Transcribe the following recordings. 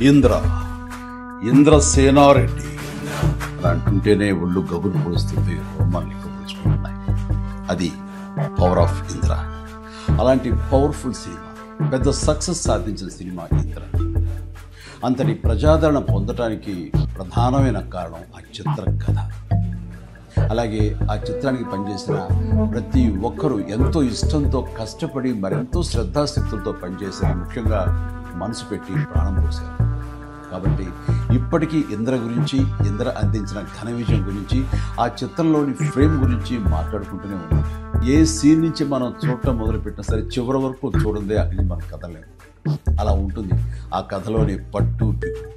ఇంద్ర ఇంద్రసేనారెడ్డి అలా అంటుంటేనే ఒళ్ళు గగురు పొడుస్తుంది, రోమాలు నిక్కపరుచుకుంటున్నాయి. అది పవర్ ఆఫ్ ఇంద్ర. అలాంటి పవర్ఫుల్ సినిమా, పెద్ద సక్సెస్ సాధించిన సినిమా ఇంద్ర. అంతటి ప్రజాదరణ పొందటానికి ప్రధానమైన కారణం ఆ చిత్ర కథ. అలాగే ఆ చిత్రానికి పనిచేసిన ప్రతి ఒక్కరూ ఎంతో ఇష్టంతో కష్టపడి మరెంతో శ్రద్ధాశక్తులతో పనిచేశారు. ముఖ్యంగా మనసు పెట్టి ప్రాణం పోశారు. కాబట్టి ఇప్పటికీ ఇంద్ర గురించి, ఇంద్ర అందించిన ఘన విజయం గురించి, ఆ చిత్రంలోని ఫ్రేమ్ గురించి మాట్లాడుకుంటూనే ఉన్నాం. ఏ సీన్ నుంచి మనం చూడటం మొదలుపెట్టినా సరే చివరి వరకు చూడందే అక్కడి నుంచి మనం కథలేము. అలా ఉంటుంది ఆ కథలోని పట్టు పిక్కు.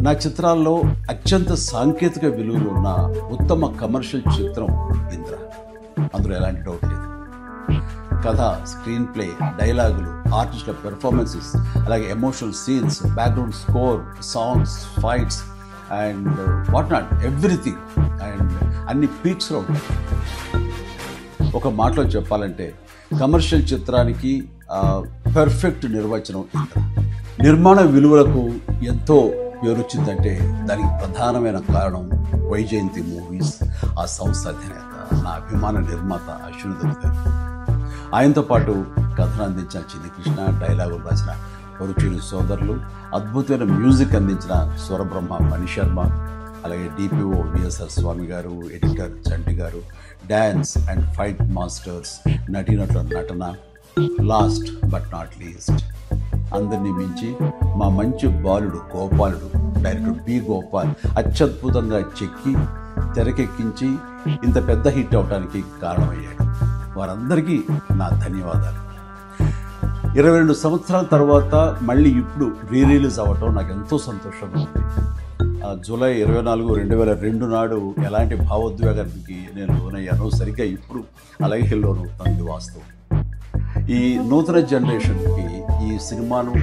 నా చిత్రాల్లో అత్యంత సాంకేతిక విలువలు ఉన్న ఉత్తమ కమర్షియల్ చిత్రం ఇంద్ర. అందులో ఎలాంటి డౌట్ లేదు. కథ, స్క్రీన్ ప్లే, డైలాగులు, ఆర్టిస్టుల పెర్ఫార్మెన్సెస్, అలాగే emotional scenes, background score, songs, fights and what not, everything. And అన్ని పీక్స్లో ఉంటాయి. ఒక మాటలో చెప్పాలంటే కమర్షియల్ చిత్రానికి పర్ఫెక్ట్ నిర్వచనం ఇంద్ర. నిర్మాణ విలువలకు ఎంతో పేరొచ్చిందంటే దానికి ప్రధానమైన కారణం వైజయంతి మూవీస్, ఆ సంస్థ అధినేత, నా అభిమాన నిర్మాత అశ్విని దత్ గారు. ఆయనతో పాటు కథను అందించిన చిన్ని కృష్ణ, డైలాగులు రాసిన పరుచూరి సోదరులు, అద్భుతమైన మ్యూజిక్ అందించిన స్వరబ్రహ్మ మణి శర్మ, అలాగే డిపిఓ విఎస్ఆర్ స్వామి గారు, ఎడిటర్ చంటి గారు, డ్యాన్స్ అండ్ ఫైట్ మాస్టర్స్, నటీనటుల నటన, లాస్ట్ బట్ నాట్ లీస్ట్ అందరినీ మించి మా మంచి బాలుడు గోపాలుడు, డైరెక్టర్ బి గోపాల్ అత్యద్భుతంగా చెక్కి తెరకెక్కించి ఇంత పెద్ద హిట్ అవడానికి కారణమయ్యాడు. వారందరికీ నా ధన్యవాదాలు. 22 సంవత్సరాల తర్వాత మళ్ళీ ఇప్పుడు రిలీజ్ అవ్వటం నాకు ఎంతో సంతోషంగా ఉంది. జూలై 24, 2002 నాడు ఎలాంటి భావోద్వేగానికి నేను లోనయ్యానో సరిగ్గా ఇప్పుడు అలాగే లోనవుతుంది వాస్తవం. ఈ నూతన జనరేషన్కి ఈ సినిమాను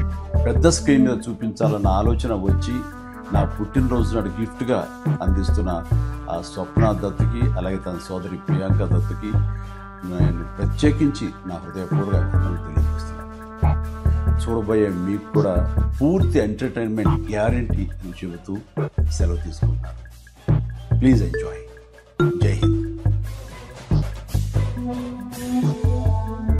పెద్ద స్క్రీన్ మీద చూపించాలన్న ఆలోచన వచ్చి నా పుట్టినరోజు నాడు గిఫ్ట్గా అందిస్తున్న ఆ స్వప్న దత్తుకి, అలాగే తన సోదరి ప్రియాంక దత్తుకి నేను ప్రత్యేకించి నా హృదయపూర్వక అభినందనలు తెలియజేస్తున్నాను. చూడబోయే మీకు కూడా పూర్తి ఎంటర్టైన్మెంట్ గ్యారంటీ అని చెబుతూ సెలవు తీసుకుంటాను. Please enjoy. జై హింద్.